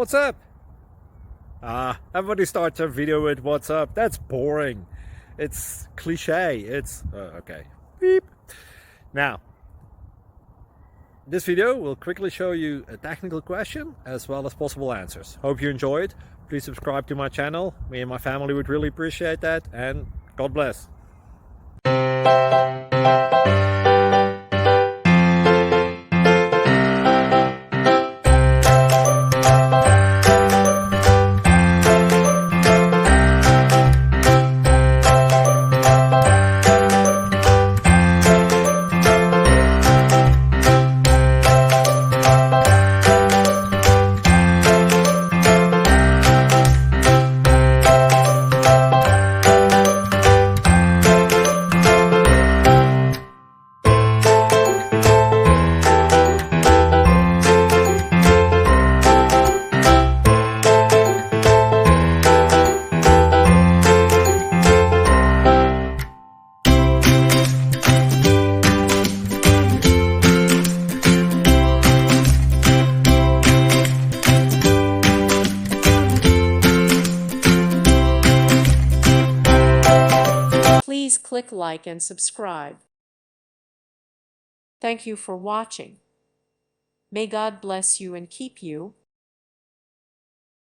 What's up? Everybody starts a video with what's up. That's boring. It's cliche. It's okay. Beep. Now, this video will quickly show you a technical question as well as possible answers. Hope you enjoyed. Please subscribe to my channel. Me and my family would really appreciate that, and God bless. Please click like and subscribe. Thank you for watching. May God bless you and keep you.